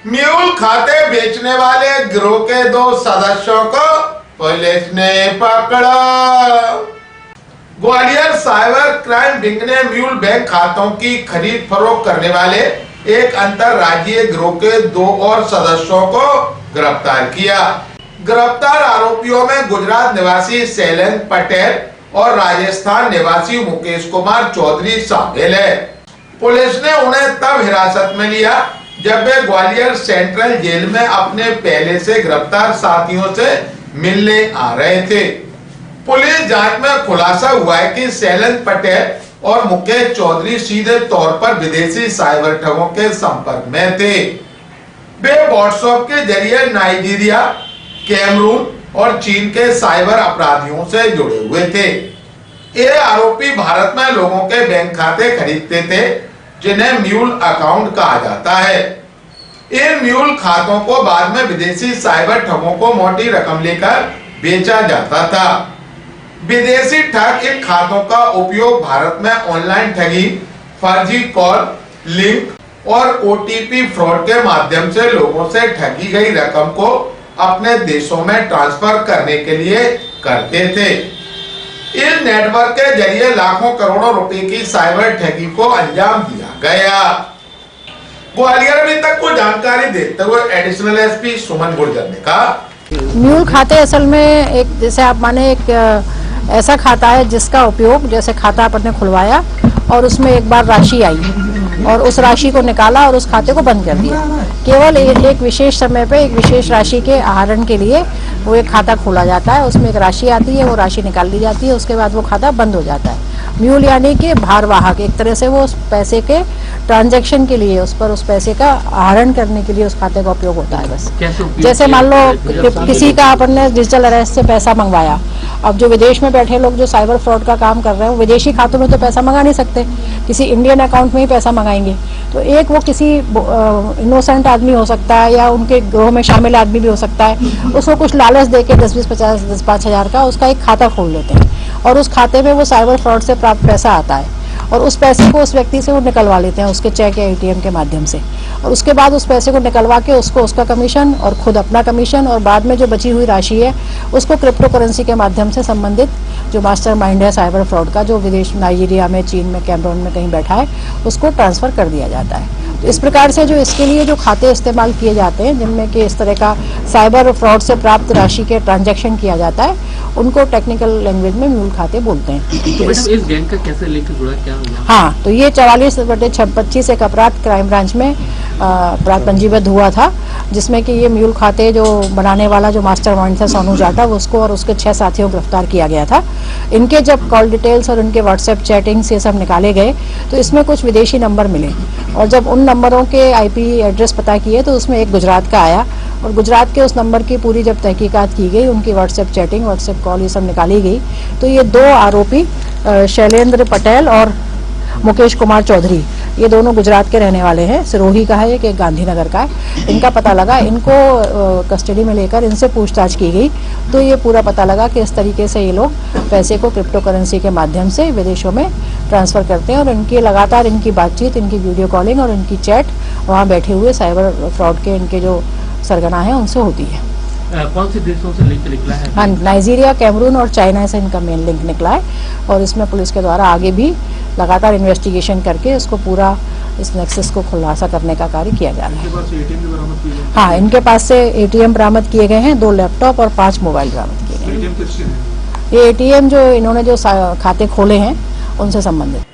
Mule खाते बेचने वाले गिरोह के 2 सदस्यों को पुलिस ने पकड़ा। ग्वालियर साइबर क्राइम विंग ने म्यूल बैंक खातों की खरीद फरोख्त करने वाले एक अंतरराज्यीय गिरोह के 2 और सदस्यों को गिरफ्तार किया। गिरफ्तार आरोपियों में गुजरात निवासी शैलेंद्र पटेल और राजस्थान निवासी मुकेश कुमार चौधरी शामिल है। पुलिस ने उन्हें तब हिरासत में लिया जब वे ग्वालियर सेंट्रल जेल में अपने पहले से गिरफ्तार साथियों से मिलने आ रहे थे। पुलिस जांच में खुलासा हुआ है कि शैलेंद्र पटेल और मुकेश चौधरी सीधे तौर पर विदेशी साइबर ठगों के संपर्क में थे। वे व्हाट्सएप के जरिए नाइजीरिया, कैमरून और चीन के साइबर अपराधियों से जुड़े हुए थे। ये आरोपी भारत में लोगों के बैंक खाते खरीदते थे, जिन्हें म्यूल अकाउंट कहा जाता है। इन म्यूल खातों को बाद में विदेशी साइबर ठगों को मोटी रकम लेकर बेचा जाता था। विदेशी ठग इन खातों का उपयोग भारत में ऑनलाइन ठगी, फर्जी कॉल, लिंक और ओटीपी फ्रॉड के माध्यम से लोगों से ठगी गई रकम को अपने देशों में ट्रांसफर करने के लिए करते थे। इस नेटवर्क के जरिए लाखों करोड़ों रुपए की साइबर ठगी को अंजाम दिया गया। ग्वालियर में तक को जानकारी देते हुए एडिशनल एसपी सुमन गुर्जर ने कहा, म्यूल खाते असल में एक, जैसे आप माने, एक ऐसा खाता है जिसका उपयोग, जैसे खाता आपने खुलवाया और उसमें एक बार राशि आई और उस राशि को निकाला और उस खाते को बंद कर दिया। केवल एक विशेष समय पे एक विशेष राशि के आहरण के लिए वो एक खाता खोला जाता है, उसमें एक राशि आती है, वो राशि निकाल ली जाती है, उसके बाद वो खाता बंद हो जाता है। म्यूल यानी कि भारवाहक, एक तरह से वो उस पैसे के ट्रांजैक्शन के लिए, उस पर उस पैसे का आहरण करने के लिए उस खाते का उपयोग होता है। बस जैसे मान लो किसी का अपन ने डिजिटल अरेस्ट से पैसा मंगवाया, अब जो विदेश में बैठे लोग जो साइबर फ्रॉड का काम कर रहे हैं वो विदेशी खातों में तो पैसा मंगा नहीं सकते, किसी इंडियन अकाउंट में ही पैसा मंगाएंगे। तो एक वो किसी इनोसेंट आदमी हो सकता है या उनके गिरोह में शामिल आदमी भी हो सकता है, उसको कुछ लालच देके 10-20-50 हज़ार का उसका एक खाता खोल लेते हैं और उस खाते में वो साइबर फ्रॉड से प्राप्त पैसा आता है और उस पैसे को उस व्यक्ति से वो निकलवा लेते हैं उसके चेक या एटीएम के माध्यम से, और उसके बाद उस पैसे को निकलवा के उसको उसका कमीशन और खुद अपना कमीशन, और बाद में जो बची हुई राशि है उसको क्रिप्टो करेंसी के माध्यम से संबंधित जो मास्टरमाइंड है साइबर फ्रॉड का, जो विदेश नाइजीरिया में, चीन में, कैमरून में कहीं बैठा है, उसको ट्रांसफर कर दिया जाता है। तो इस प्रकार से जो इसके लिए जो खाते इस्तेमाल किए जाते हैं जिनमें कि इस तरह का साइबर फ्रॉड से प्राप्त राशि के ट्रांजैक्शन किया जाता है, उनको टेक्निकल लैंग्वेज में म्यूल खाते बोलते हैं। तो इस गैंग का कैसे लिंक जुड़ा, क्या हुआ? हाँ, तो ये 44/25 एक अपराध क्राइम ब्रांच में अपराध पंजीबद्ध हुआ था, जिसमें कि ये म्यूल खाते जो बनाने वाला जो मास्टरमाइंड था सोनू जाटा, उसको और उसके 6 साथियों को गिरफ्तार किया गया था। इनके जब कॉल डिटेल्स और इनके व्हाट्सएप चैटिंग्स ये सब निकाले गए तो इसमें कुछ विदेशी नंबर मिले, और जब उन नंबरों के आईपी एड्रेस पता किए तो उसमें एक गुजरात का आया, और गुजरात के उस नंबर की पूरी जब तहकीकात की गई, उनकी व्हाट्सएप चैटिंग, व्हाट्सएप कॉल ये सब निकाली गई, तो ये 2 आरोपी शैलेंद्र पटेल और मुकेश कुमार चौधरी, ये दोनों गुजरात के रहने वाले हैं। सिरोही का है एक गांधीनगर का है। इनका पता लगा, इनको कस्टडी में लेकर इनसे पूछताछ की गई तो ये पूरा पता लगा कि इस तरीके से ये लोग पैसे को क्रिप्टो करेंसी के माध्यम से विदेशों में ट्रांसफ़र करते हैं, और इनकी लगातार इनकी बातचीत, इनकी वीडियो कॉलिंग और इनकी चैट वहाँ बैठे हुए साइबर फ्रॉड के इनके जो सरगना है उनसे होती है। कौन से देशों से लिंक निकला है? हाँ, नाइजीरिया, कैमरून और चाइना से इनका मेन लिंक निकला है, और इसमें पुलिस के द्वारा आगे भी लगातार इन्वेस्टिगेशन करके इसको पूरा इस नेक्सस को खुलासा करने का कार्य किया जा रहा है। हाँ, इनके पास से एटीएम बरामद किए गए हैं, 2 लैपटॉप और 5 मोबाइल बरामद किए गए हैं। ये एटीएम जो इन्होंने जो खाते खोले हैं उनसे संबंधित।